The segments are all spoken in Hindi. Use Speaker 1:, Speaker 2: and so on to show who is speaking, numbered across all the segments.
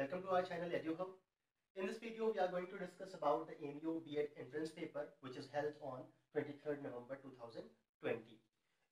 Speaker 1: Welcome to our channel EduHub. In this video, we are going to discuss about the AMU B.Ed entrance paper which is held on 23rd November 2020.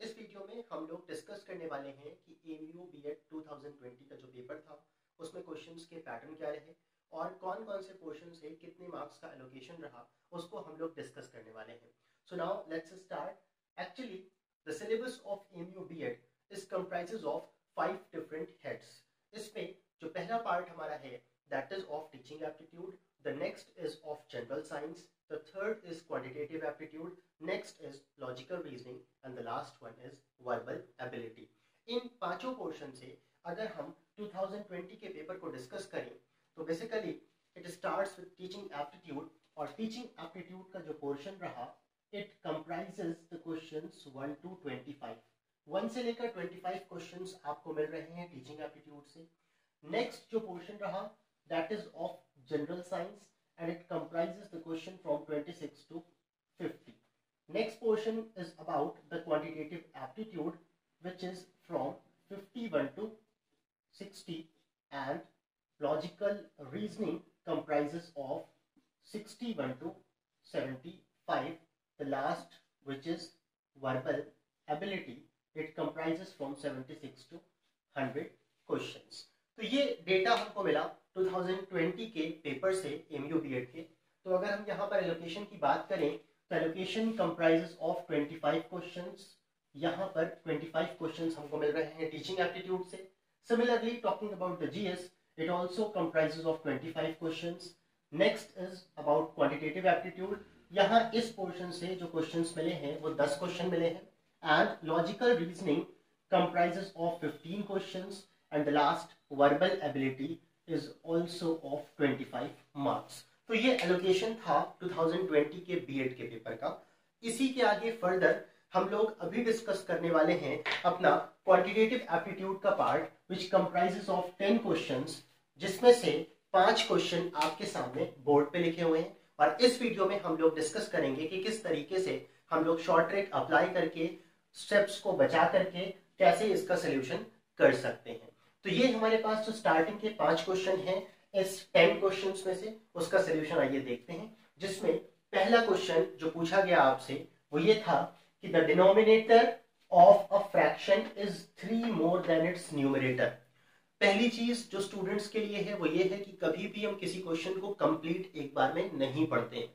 Speaker 1: इस वीडियो में हम लोग डिस्कस करने वाले हैं कि AMU B.Ed 2020 का जो पेपर था उसमें क्वेश्चंस के पैटर्न क्या रहे और कौन कौन से पोर्शन से कितने मार्क्स का एलोकेशन रहा उसको हम लोग डिस्कस करने वाले हैं. So now let's start. Actually, the syllabus of AMU B.Ed is comprises of 5 different heads. इसमें जो पहला पार्ट हमारा है that is of teaching aptitude, the next is of general science, the third is quantitative aptitude, next is logical reasoning and the last one is verbal ability. इन पांचों पोर्शन से अगर हम 2020 के पेपर को डिस्कस करें तो basically it starts with teaching aptitude और टीचिंग एप्टीट्यूड का जो पोर्शन रहा it comprises the questions 1 to 25. 1 से लेकर 25 क्वेश्चंस आपको मिल रहे हैं टीचिंग एप्टीट्यूड से. नेक्स्ट जो पोर्शन रहा that is of general science and it comprises the question from 26 to 50. Next portion is about the quantitative aptitude which is from 51 to 60 and logical reasoning comprises of 61 to 75. The last, which is verbal ability, it comprises from 76 to 100 questions. तो ये डेटा हमको मिला 2020 के पेपर से AMU B.Ed के. तो अगर हम यहाँ पर एलोकेशन की बात करें तो एलोकेशन comprises of 25 questions. यहाँ पर 25 questions हमको मिल रहे हैं टीचिंग एप्टीट्यूड से. Similarly, talking about the GS, it also comprises of 25 questions. Next is about quantitative aptitude. यहाँ इस पोर्शन से जो क्वेश्चंस मिले हैं वो 10 क्वेश्चन मिले हैं. And logical reasoning comprises of 15 questions and the last verbal ability is also of 25 marks. तो ये एलोकेशन था 2020 के B.Ed के पेपर का. इसी के आगे फर्दर हम लोग अभी डिस्कस करने वाले हैं अपना क्वांटिटेटिव एप्टीट्यूड का part which comprises of 10 questions, जिसमें से 5 क्वेश्चन आपके सामने बोर्ड पे लिखे हुए हैं और इस वीडियो में हम लोग डिस्कस करेंगे कि किस तरीके से हम लोग शॉर्ट ट्रिक अप्लाई करके स्टेप्स को बचा करके कैसे इसका सोल्यूशन कर सकते हैं. तो ये हमारे पास जो स्टार्टिंग के 5 क्वेश्चन हैं इस 10 क्वेश्चंस में से उसका सोल्यूशन आइए देखते हैं. जिसमें पहला क्वेश्चन जो पूछा गया आपसे वो ये था कि the denominator of a fraction is 3 more than it's numerator. पहली चीज जो स्टूडेंट्स के लिए है वो ये है कि कभी भी हम किसी क्वेश्चन को कंप्लीट एक बार में नहीं पढ़ते हैं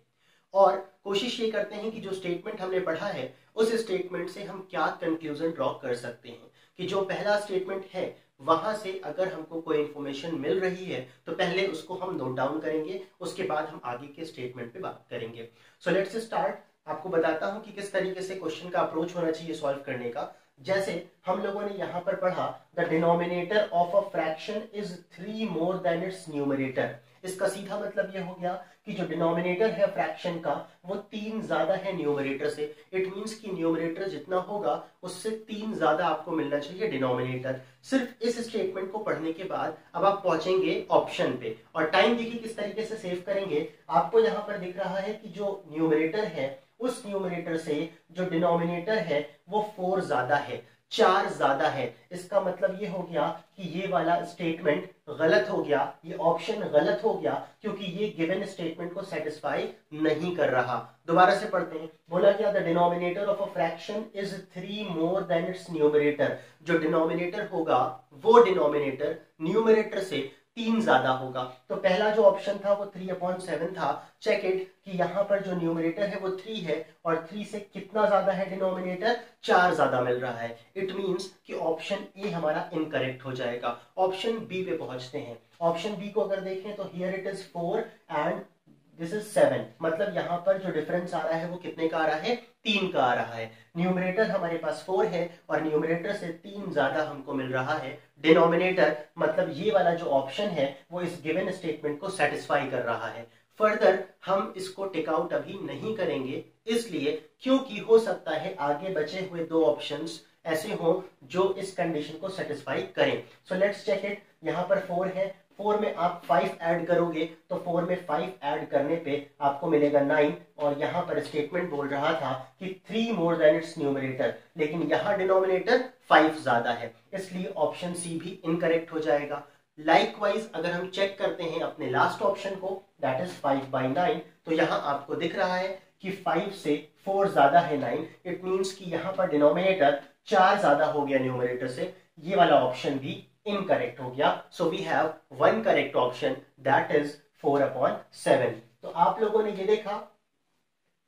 Speaker 1: और कोशिश ये करते हैं कि जो स्टेटमेंट हमने पढ़ा है उस स्टेटमेंट से हम क्या कंक्लूजन ड्रॉ कर सकते हैं कि जो पहला स्टेटमेंट है वहां से अगर हमको कोई इंफॉर्मेशन मिल रही है तो पहले उसको हम नोट डाउन करेंगे, उसके बाद हम आगे के स्टेटमेंट पे बात करेंगे. सो लेट्स स्टार्ट. आपको बताता हूं कि किस तरीके से क्वेश्चन का अप्रोच होना चाहिए सॉल्व करने का. जैसे हम लोगों ने यहाँ पर पढ़ा the denominator of a fraction is 3 more than it's numerator. इसका सीधा मतलब ये हो गया कि जो डिनोमिनेटर है फ्रैक्शन का वो 3 ज्यादा है न्यूमरेटर से. इट मींस कि न्यूमरेटर जितना होगा उससे 3 ज्यादा आपको मिलना चाहिए डिनोमिनेटर. सिर्फ इस स्टेटमेंट को पढ़ने के बाद अब आप पहुंचेंगे ऑप्शन पे और टाइम देखिए किस तरीके से सेव करेंगे. आपको यहाँ पर दिख रहा है कि जो न्यूमरेटर है उस न्यूमरेटर से जो डिनोमिनेटर है वो 4 ज्यादा है, 4 ज्यादा है. इसका मतलब ये हो गया कि ये वाला स्टेटमेंट गलत हो गया, ये ऑप्शन गलत हो गया क्योंकि ये गिवन स्टेटमेंट को सेटिस्फाई नहीं कर रहा. दोबारा से पढ़ते हैं. बोला गया the denominator of a fraction is 3 more than it's numerator. जो डिनोमिनेटर होगा वो डिनोमिनेटर न्यूमरेटर से 3 ज्यादा होगा. तो पहला जो ऑप्शन था वो 3/7 था. चेक इट कि यहाँ पर जो न्यूमरेटर है वो 3 है और 3 से कितना ज्यादा है डिनोमिनेटर, 4 ज्यादा मिल रहा है. इट मींस कि ऑप्शन ए हमारा इनकरेक्ट हो जाएगा. ऑप्शन बी पे पहुंचते हैं. ऑप्शन बी को अगर देखें तो here it is 4 and this is 7. मतलब यहाँ पर जो डिफरेंस आ रहा है वो कितने का आ रहा है, 3 का आ रहा है. न्यूमरेटर हमारे पास 4 है और न्यूमरेटर से 3 ज्यादा हमको मिल रहा है डिनोमिनेटर. मतलब ये वाला जो ऑप्शन है वो इस गिवन स्टेटमेंट को सेटिस्फाई कर रहा है. फर्दर हम इसको टेक आउट अभी नहीं करेंगे इसलिए क्योंकि हो सकता है आगे बचे हुए 2 ऑप्शंस ऐसे हो जो इस कंडीशन को सेटिस्फाई करें. So let's check it. यहाँ पर 4 है, 4 में आप 5 ऐड करोगे तो 4 में 5 ऐड करने पे आपको मिलेगा 9 और यहाँ पर स्टेटमेंट बोल रहा था कि 3 मोर देन इट्स न्यूमरेटर, लेकिन यहाँ डिनोमिनेटर 5 ज्यादा है इसलिए ऑप्शन सी भी इनकरेक्ट हो जाएगा. लाइकवाइज अगर हम चेक करते हैं अपने लास्ट ऑप्शन को, दैट इज 5/9, तो यहाँ आपको दिख रहा है कि 5 से 4 ज्यादा है 9, इट मींस कि यहाँ पर डिनोमिनेटर 4 ज्यादा हो गया न्यूमरेटर से, ये वाला ऑप्शन भी इनकरेक्ट हो गया। So we have one correct option, that is 4/7। तो आप लोगों ने ये देखा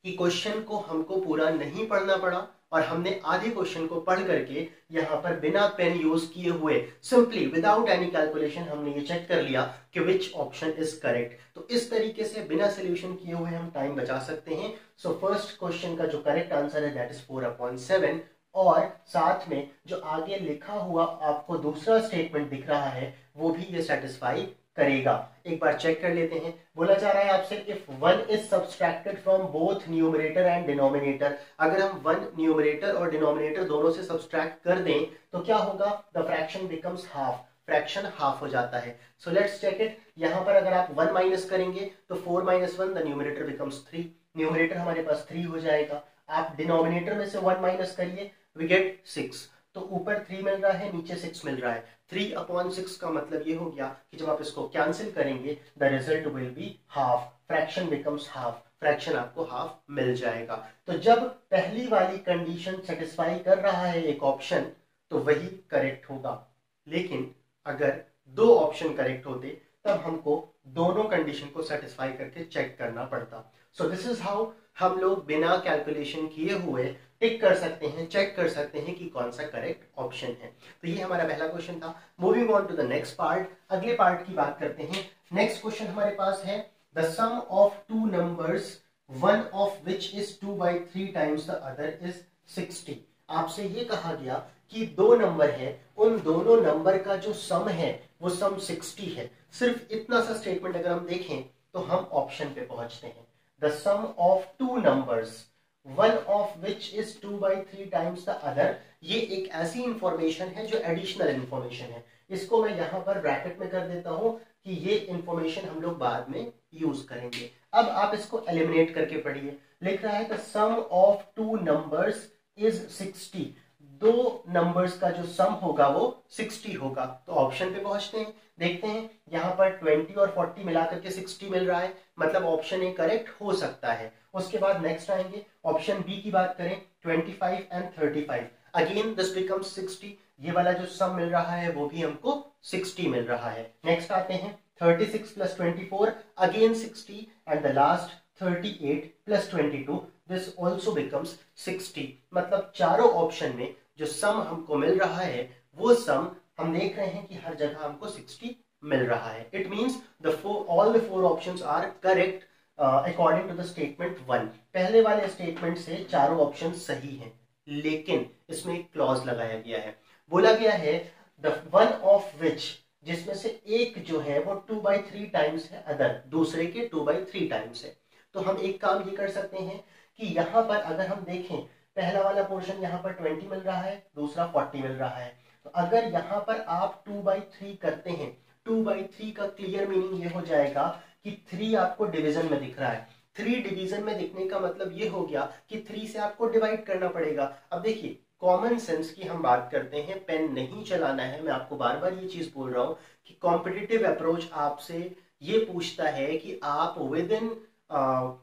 Speaker 1: कि क्वेश्चन को हमको पूरा नहीं पढ़ना पड़ा और हमने आधे क्वेश्चन को पढ़ करके यहाँ पर बिना पेन यूज किए हुए सिंपली विदाउट एनी कैलकुलेशन हमने ये चेक कर लिया कि विच ऑप्शन इज करेक्ट। तो इस तरीके से बिना सोल्यूशन किए हुए हम टाइम बचा सकते हैं। सो फर्स्ट क्वेश्चन का जो करेक्ट आंसर है दैट इज 4/7, और साथ में जो आगे लिखा हुआ आपको दूसरा स्टेटमेंट दिख रहा है वो भी ये सेटिस्फाई करेगा। एक बार चेक कर लेते हैं। बोला जा रहा है आपसे if 1 is subtracted from both numerator and denominator, अगर हम 1 न्यूमरेटर और डिनोमिनेटर दोनों से सब्सट्रैक्ट कर दें तो क्या होगा, the fraction becomes half, fraction half हो जाता है। So let's check it. यहाँ पर अगर आप 1 माइनस करेंगे तो 4 - 1 द न्यूमरेटर बिकम्स 3, न्यूमरेटर हमारे पास 3 हो जाएगा। आप डिनोमिनेटर में से 1 माइनस करिए, वी गेट 6, तो ऊपर 3 मिल रहा है, नीचे 6 मिल रहा है। 3/6 का मतलब ये हो गया कि जब आप इसको कैंसिल करेंगे the result will be half, fraction becomes half, fraction आपको हाफ मिल जाएगा। तो जब पहली वाली कंडीशन सेटिस्फाई कर रहा है एक ऑप्शन तो वही करेक्ट होगा, लेकिन अगर 2 ऑप्शन करेक्ट होते तब हमको दोनों कंडीशन को सेटिस्फाई करके चेक करना पड़ता। सो दिस इज हाउ हम लोग बिना कैलकुलेशन किए हुए टिक कर सकते हैं, चेक कर सकते हैं कि कौन सा करेक्ट ऑप्शन है। तो ये हमारा पहला क्वेश्चन था। Moving on to the next part, अगले पार्ट की बात करते हैं। नेक्स्ट क्वेश्चन हमारे पास है the sum of 2 numbers one of which is 2/3 times the other is 60। आपसे ये कहा गया कि 2 नंबर है, उन दोनों नंबर का जो सम है वो सम 60 है। सिर्फ इतना सा स्टेटमेंट अगर हम देखें तो हम ऑप्शन पे पहुंचते हैं। The sum of 2 numbers one of which is 2/3 times the other, ये एक ऐसी इंफॉर्मेशन है जो एडिशनल इंफॉर्मेशन है। इसको मैं यहां पर ब्रैकेट में कर देता हूं कि ये इंफॉर्मेशन हम लोग बाद में यूज करेंगे। अब आप इसको एलिमिनेट करके पढ़िए। लिख रहा है the sum of 2 numbers is 60, 2 numbers का जो सम होगा वो 60 होगा। तो ऑप्शन पे पहुंचते हैं, देखते हैं यहाँ पर 20 और 40 मिलाकर के 60 मिल रहा है, मतलब ऑप्शन ए करेक्ट हो सकता है। उसके बाद नेक्स्ट आएंगे, ऑप्शन बी की बात करें 25 एंड 35, अगेन दिस बिकम्स 60, ये वाला जो सम मिल रहा है वो भी हमको 60 मिल रहा है। नेक्स्ट आते हैं 36 + 24, again 60, and the last 38 + 22, this also becomes 60। मतलब चारों ऑप्शन में जो सम हमको मिल रहा है वो सम हम देख रहे हैं कि हर जगह हमको 60 मिल रहा है। It means all the 4 options are correct according to the statement 1। पहले वाले स्टेटमेंट से चारों ऑप्शन सही हैं, लेकिन इसमें एक क्लॉज लगाया गया है। बोला गया है द वन ऑफ विच, जिसमें से एक जो है वो 2/3 टाइम्स है अदर, दूसरे के 2/3 टाइम्स है। तो हम एक काम ये कर सकते हैं कि यहाँ पर अगर हम देखें, पहला वाला पोर्शन यहाँ पर 20 मिल रहा है, दूसरा 40 मिल रहा है। तो अगर यहाँ पर आप 2/3 करते हैं, 2/3 का क्लियर मीनिंग ये हो जाएगा कि 3 आपको डिवीजन में दिख रहा है। 3 डिवीजन में दिखने का मतलब ये हो गया कि 3 से आपको डिवाइड करना पड़ेगा। अब देखिए कॉमन सेंस की हम बात करते हैं, पेन नहीं चलाना है। मैं आपको बार बार ये चीज बोल रहा हूँ कि कॉम्पिटिटिव अप्रोच आपसे ये पूछता है कि आप विद इन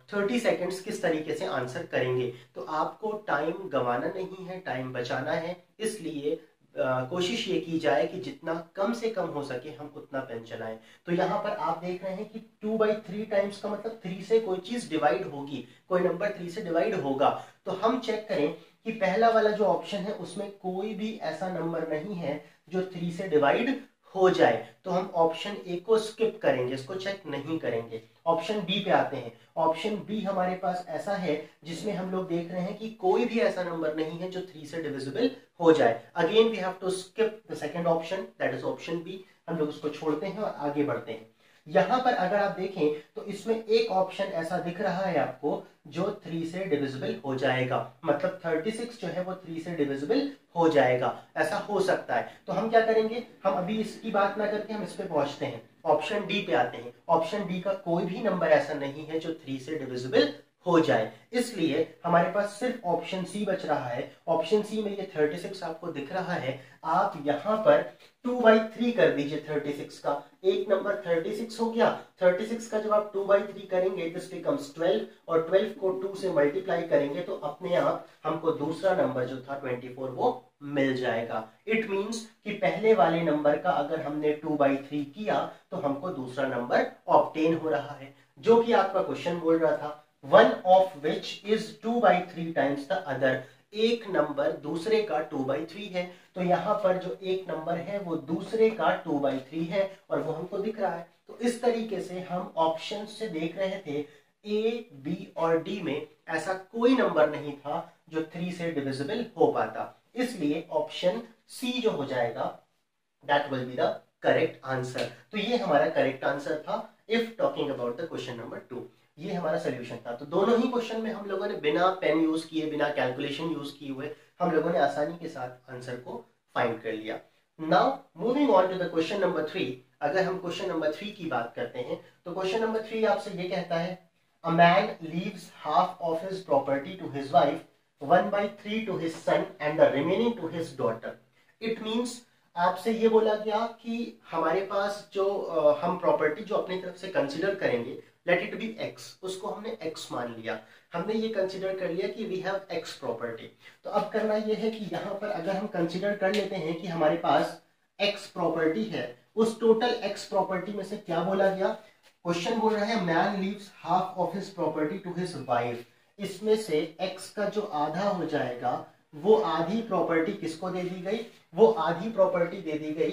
Speaker 1: 30 सेकेंड्स किस तरीके से आंसर करेंगे। तो आपको टाइम गंवाना नहीं है, टाइम बचाना है, इसलिए कोशिश ये की जाए कि जितना कम से कम हो सके हम उतना पेन चलाएं। तो यहाँ पर आप देख रहे हैं कि 2/3 टाइम्स का मतलब 3 से कोई चीज डिवाइड होगी, कोई नंबर 3 से डिवाइड होगा। तो हम चेक करें कि पहला वाला जो ऑप्शन है उसमें कोई भी ऐसा नंबर नहीं है जो 3 से डिवाइड हो जाए, तो हम ऑप्शन ए को स्किप करेंगे, इसको चेक नहीं करेंगे। ऑप्शन बी पे आते हैं। ऑप्शन बी हमारे पास ऐसा है जिसमें हम लोग देख रहे हैं कि कोई भी ऐसा नंबर नहीं है जो 3 से डिविजिबल हो जाए। Again we have to skip the second option, that is option B. हम लोग उसको छोड़ते हैं और आगे बढ़ते हैं। यहां पर अगर आप देखें तो इसमें एक ऑप्शन ऐसा दिख रहा है आपको जो 3 से डिविजिबल हो जाएगा, मतलब 36 जो है वो 3 से डिविजिबल हो जाएगा, ऐसा हो सकता है। तो हम क्या करेंगे, हम अभी इसकी बात ना करके हम इस पे पहुंचते हैं, ऑप्शन डी पे आते हैं। ऑप्शन डी का कोई भी नंबर ऐसा नहीं है जो 3 से डिविजिबल हो जाए। इसलिए हमारे पास सिर्फ ऑप्शन सी बच रहा है। ऑप्शन सी में ये 36 आपको दिख रहा है, आप यहाँ पर 2/3 कर दीजिए 36 का। एक नंबर 36 हो गया, 36 का जब आप 2/3 करेंगे दिस बिकम्स 12 और 12 को 2 से मल्टीप्लाई करेंगे तो अपने आप हमको दूसरा नंबर जो था 24 वो मिल जाएगा। इट मींस कि पहले वाले नंबर का अगर हमने 2/3 किया तो हमको दूसरा नंबर ऑब्टेन हो रहा है, जो कि आपका क्वेश्चन बोल रहा था one of which is 2/3 times the other. एक नंबर दूसरे का 2/3 है, तो यहाँ पर जो एक नंबर है वो दूसरे का 2/3 है और वो हमको दिख रहा है। तो इस तरीके से हम ऑप्शन से देख रहे थे ए, बी और डी में ऐसा कोई नंबर नहीं था जो 3 से डिविजिबल हो पाता, इसलिए ऑप्शन सी जो हो जाएगा that will be the correct answer. तो ये हमारा करेक्ट आंसर था if talking about the question number 2। ये हमारा सोल्यूशन था। तो दोनों ही क्वेश्चन में हम लोगों ने बिना पेन यूज किए, बिना कैलकुलेशन यूज किए हुए हम लोगों ने आसानी के साथ आंसर को फाइंड कर लिया। Now moving on to the question number 3। अगर हम क्वेश्चन नंबर 3 की बात करते हैं तो क्वेश्चन नंबर 3 आपसे ये कहता है a man leaves half of his property to his wife, 1/3 to his son and the remaining to his daughter. It means आपसे ये बोला गया कि हमारे पास जो हम प्रॉपर्टी जो अपनी तरफ से कंसिडर करेंगे, लेट इट बी एक्स, उसको हमने एक्स मान लिया, हमने ये कंसिडर कर लिया कि वी हैव एक्स प्रॉपर्टी। तो अब करना ये है कि यहाँ पर अगर हम कंसिडर कर लेते हैं कि हमारे पास एक्स प्रॉपर्टी है, उस टोटल एक्स प्रॉपर्टी में से क्या बोला गया, क्वेश्चन बोल रहा है man leaves half of his property to his wife. इसमें से एक्स का जो आधा हो जाएगा वो आधी प्रॉपर्टी किसको दे दी गई, वो आधी प्रॉपर्टी दे दी गई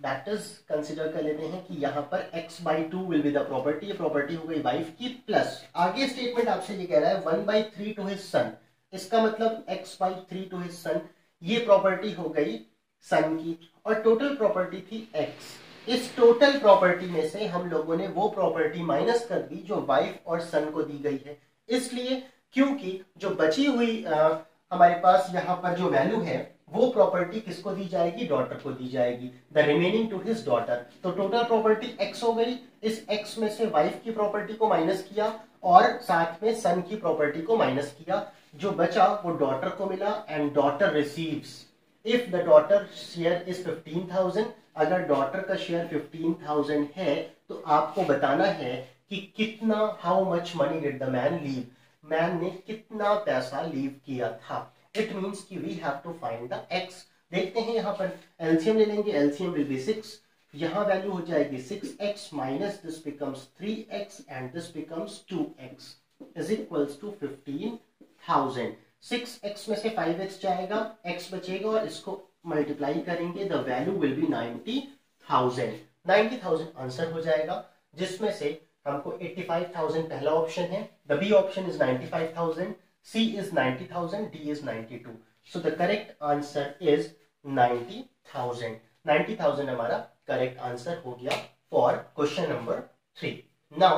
Speaker 1: दैट इज कंसिडर कर लेते हैं कि यहाँ पर x/2 will be the property, property हो गई वाइफ की, प्लस आगे स्टेटमेंट आपसे ये कह रहा है 1/3 टू हिज सन। इसका मतलब x/3 टू हिज सन, ये प्रॉपर्टी हो गई सन की और टोटल प्रॉपर्टी थी x। इस टोटल प्रॉपर्टी में से हम लोगों ने वो प्रॉपर्टी माइनस कर दी जो वाइफ और सन को दी गई है, इसलिए क्योंकि जो बची हुई हमारे पास यहाँ पर जो वैल्यू है वो प्रॉपर्टी किसको दी जाएगी, डॉटर को दी जाएगी, the remaining to his daughter. तो टोटल प्रॉपर्टी x हो गई, इस x में से वाइफ की प्रॉपर्टी को माइनस किया और साथ में सन की प्रॉपर्टी को माइनस किया, जो बचा वो डॉटर को मिला and daughter receives, if the daughter share is 15,000, अगर डॉटर का शेयर 15,000 है तो आपको बताना है कि कितना, how much money did the man leave, man ने कितना पैसा लीव किया था। इट मींस कि we have to find the x. देखते हैं यहाँ पर एलसीएम ले लेंगे, एलसीएम विल बी 6, यहाँ वैल्यू हो जाएगी 6x minus this becomes 3x and this becomes 2x is equals to 15,000। 6x में से 5x जाएगा, x बचेगा और इसको मल्टीप्लाई करेंगे, the value will be 90,000। 90,000 answer हो जाएगा, जिसमें से हमको 85,000 पहला ऑप्शन है, the B option is 95,000, C is 90,000, D is 92. So the correct answer is 90,000. 90,000 हमारा correct answer हो गया for question number 3. Now,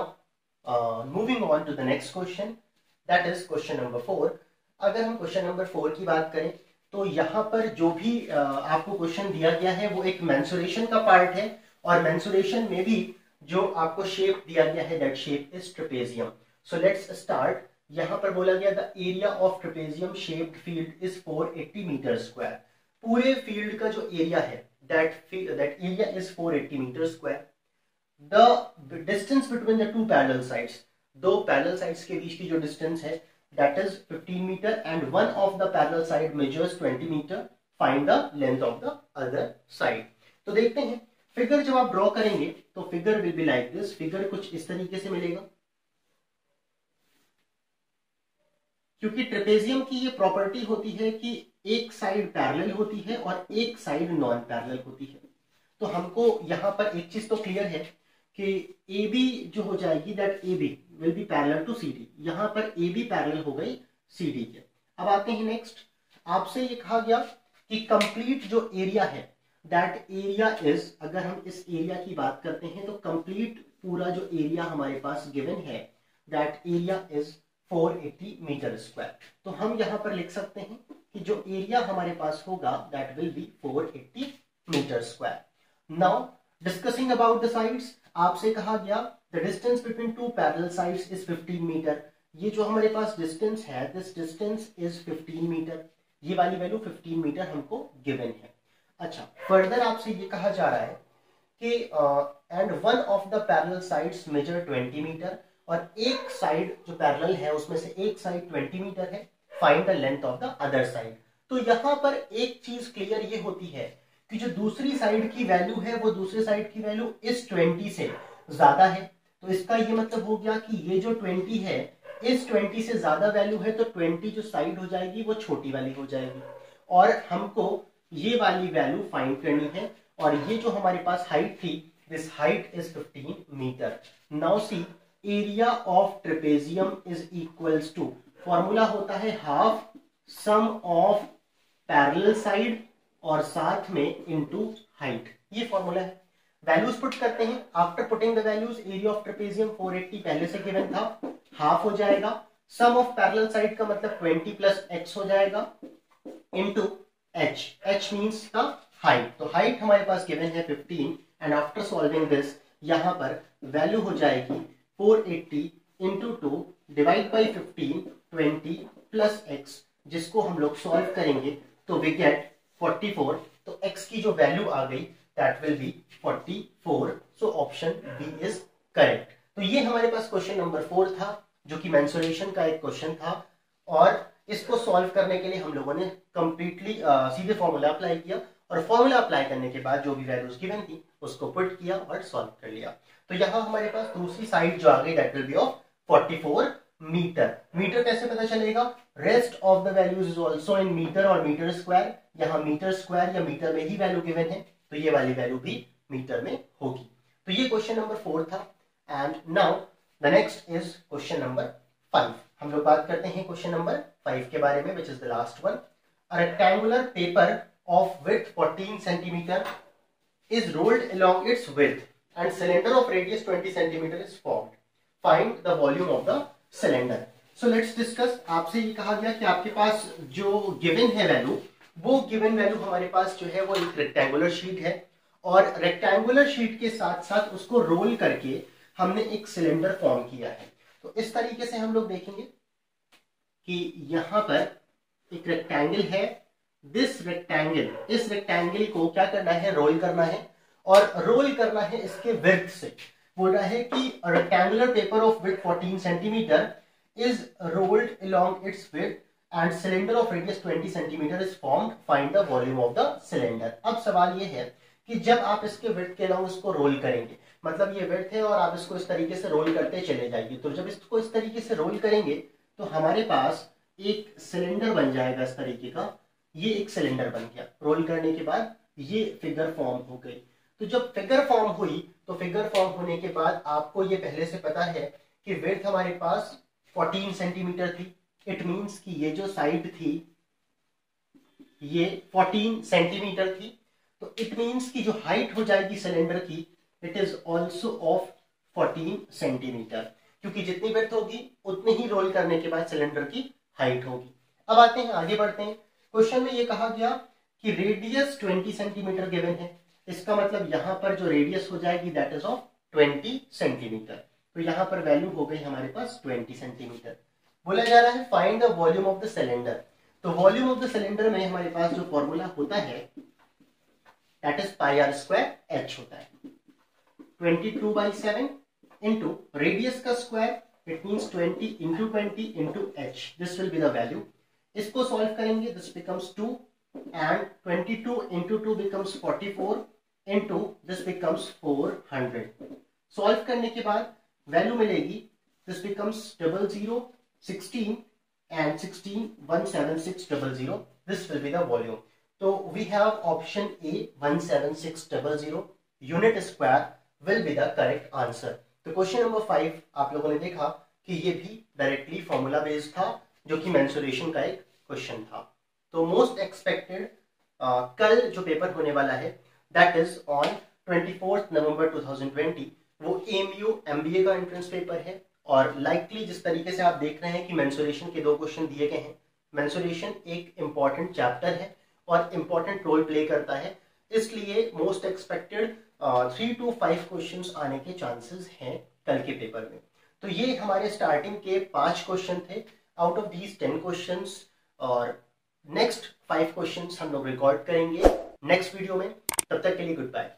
Speaker 1: moving on to the next question, that is question number 4. अगर हम question number 4 की बात करें तो यहाँ पर जो भी आपको क्वेश्चन दिया गया है वो एक मेंसुरेशन का पार्ट है और मेंसुरेशन में भी जो आपको शेप दिया गया है that shape is trapezium. So let's start. यहाँ पर बोला गया the area of trapezium shaped field is 480 metre square. पूरे फील्ड का जो एरिया है that area is 480 metre square. The distance between the two parallel sides, दो पैरेलल साइड्स के बीच की जो डिस्टेंस है that is 15 metre and one of the parallel side measures 20 metre. Find the length of the other side. तो देखते हैं फिगर जब आप ड्रॉ करेंगे तो figure will be like this. Figure कुछ इस तरीके से मिलेगा, क्योंकि ट्रेपेजियम की ये प्रॉपर्टी होती है कि एक साइड पैरेलल होती है और एक साइड नॉन पैरेलल होती है। तो हमको यहाँ पर एक चीज तो क्लियर है कि AB जो हो जाएगी that AB will be parallel to CD। यहाँ पर AB पैरेलल हो गई CD के। अब आते हैं नेक्स्ट, आपसे ये कहा गया कि कंप्लीट जो एरिया है दैट एरिया इज, अगर हम इस एरिया की बात करते हैं तो कंप्लीट पूरा जो एरिया हमारे पास गिवन है that area is 480 metre square. तो हम यहाँ पर लिख सकते हैं कि जो एरिया हमारे पास होगा that will be 480 metre square. Now discussing about the sides, आपसे कहा गया the distance between two parallel sides is 15 metre. ये जो हमारे पास डिस्टेंस है, दिस डिस्टेंस इज 15 मीटर। ये वाली वैल्यू 15 मीटर हमको गिवन है। अच्छा, फर्दर आपसे ये कहा जा रहा है कि and one of the parallel sides measure 20 metre, और एक साइड जो पैरेलल है उसमें से एक साइड 20 मीटर है। Find the length of the other side. तो यहां पर एक चीज क्लियर ये होती है कि जो दूसरी साइड की वैल्यू है वो दूसरे साइड की वैल्यू इस 20 से ज्यादा है। तो इसका ये मतलब हो गया कि ये जो 20 है इस 20 से ज्यादा वैल्यू है, तो 20 जो साइड हो जाएगी वो छोटी वाली हो जाएगी, और हमको ये वाली वैल्यू फाइंड करनी है। और ये जो हमारे पास हाइट थी, this height is 15 metre. Now see area of trapezium is equals to, formula होता है half sum of parallel side और साथ में इनटू हाइट, ये फॉर्मूला है। वैल्यूज पुट करते हैं। After putting the values, area of trapezium 480 पहले से गिवन था, हाफ हो जाएगा। सम ऑफ पैरेलल साइड का मतलब 20 प्लस x हो जाएगा into h। h means the height. तो हाइट हमारे पास गिवन है 15, एंड आफ्टर सॉल्विंग दिस यहाँ पर वैल्यू हो जाएगी 480 into 2 divide by 15, 20 plus x, जिसको हम लोग सॉल्व करेंगे तो वी गेट 44। तो x की जो वैल्यू आ गई that will be 44। So option B is correct. तो ये हमारे पास क्वेश्चन नंबर 4 था, जो कि मेंसुरेशन का एक क्वेश्चन था, और इसको सॉल्व करने के लिए हम लोगों ने कंप्लीटली सीधे फॉर्मूला अप्लाई किया, और फॉर्मूला अप्लाई करने के बाद जो भी वैल्यूज गिवन थी उसको पुट किया और सॉल्व कर लिया। तो यहाँ हमारे पास दूसरी साइड जो आ गई that will be of 44 metre. Metre कैसे पता चलेगा? Rest of the values is also in metre और मीटर स्क्वायर। यहाँ मीटर स्क्वायर या मीटर में ही वैल्यू गिवन है, तो ये वाली वैल्यू भी मीटर में होगी। तो ये क्वेश्चन नंबर 4 था। And now the next is question number 5। हम लोग बात करते हैं क्वेश्चन नंबर 5 के बारे में, which is the last one. A rectangular paper of width 14 centimeter is rolled along its width and cylinder of radius 20 centimeter is formed. Find the volume of the cylinder. So let's discuss. आपसे ये कहा गया कि आपके पास जो given है वैल्यू, वो given वैल्यू हमारे पास जो है वो एक रेक्टेंगुलर शीट है, और रेक्टेंगुलर शीट के साथ साथ उसको रोल करके हमने एक सिलेंडर फॉर्म किया है। तो इस तरीके से हम लोग देखेंगे कि यहां पर एक रेक्टेंगल है, दिस रेक्टेंगल, इस रेक्टेंगल को क्या करना है? रोल करना है, और रोल करना है इसके विड्थ से। बोल रहा है कि rectangular paper of width 14 centimetre is rolled along it's width and cylinder of radius 20 centimetre is formed. Find the volume of the cylinder. अब सवाल ये है कि जब आप इसके विड्थ के अलोंग इसको रोल करेंगे, मतलब ये विड्थ है और आप इसको इस तरीके से रोल करते चले जाइए, तो जब इसको इस तरीके से रोल करेंगे तो हमारे पास एक सिलेंडर बन जाएगा इस तरीके का। ये एक सिलेंडर बन गया। रोल करने के बाद ये फिगर फॉर्म हो गई। तो जब फिगर फॉर्म हुई, तो फिगर फॉर्म होने के बाद आपको ये पहले से पता है कि विड्थ हमारे पास 14 सेंटीमीटर थी। इट मींस कि ये जो साइड थी ये 14 सेंटीमीटर थी। तो इट मींस कि जो हाइट हो जाएगी सिलेंडर की, it is also of 14 centimetre, क्योंकि जितनी विड्थ होगी उतनी ही रोल करने के बाद सिलेंडर की हाइट होगी। अब आते हैं, आगे बढ़ते हैं। क्वेश्चन में ये कहा गया कि रेडियस 20 सेंटीमीटर गिवन है। इसका मतलब यहां पर जो रेडियस हो जाएगी दैट इज ऑफ 20 सेंटीमीटर। तो यहां पर वैल्यू हो गई हमारे पास 20 सेंटीमीटर। बोला जा रहा है find the volume of the cylinder. तो वॉल्यूम ऑफ द सिलेंडर में हमारे पास जो फॉर्मूला होता है that is pi r square h होता है। 22/7 इंटू रेडियस का square, it means 20 into 20 into h. This will be the value. इसको सॉल्व करेंगे, this becomes 2 and 22 into 2 becomes 44 into this becomes 400। Solve करने के बाद वैल्यू मिलेगी, this becomes 00 16 and 16 17600। This will be the volume. तो we have option A 17600 unit square will be the correct answer. तो क्वेश्चन नंबर 5 आप लोगों ने देखा कि ये भी डायरेक्टली फॉर्मूला बेस्ड था, जो कि मेंसुरेशन का एक क्वेश्चन था। तो मोस्ट एक्सपेक्टेड कल जो पेपर होने वाला है दैट इज ऑन 24 नवंबर 2020, वो एमयू एमबीए का एंट्रेंस पेपर है। और लाइकली जिस तरीके से आप देख रहे हैं कि मेंसुरेशन के 2 क्वेश्चन दिए गए हैं, मेंसुरेशन एक इंपॉर्टेंट चैप्टर है और इंपॉर्टेंट रोल प्ले करता है, इसलिए मोस्ट एक्सपेक्टेड 3 to 5 क्वेश्चंस आने के चांसेस हैं कल के पेपर में। तो ये हमारे स्टार्टिंग के 5 क्वेश्चन थे आउट ऑफ दीज 10 क्वेश्चंस, और नेक्स्ट 5 क्वेश्चंस हम लोग रिकॉर्ड करेंगे नेक्स्ट वीडियो में। तब तक के लिए गुड बाय।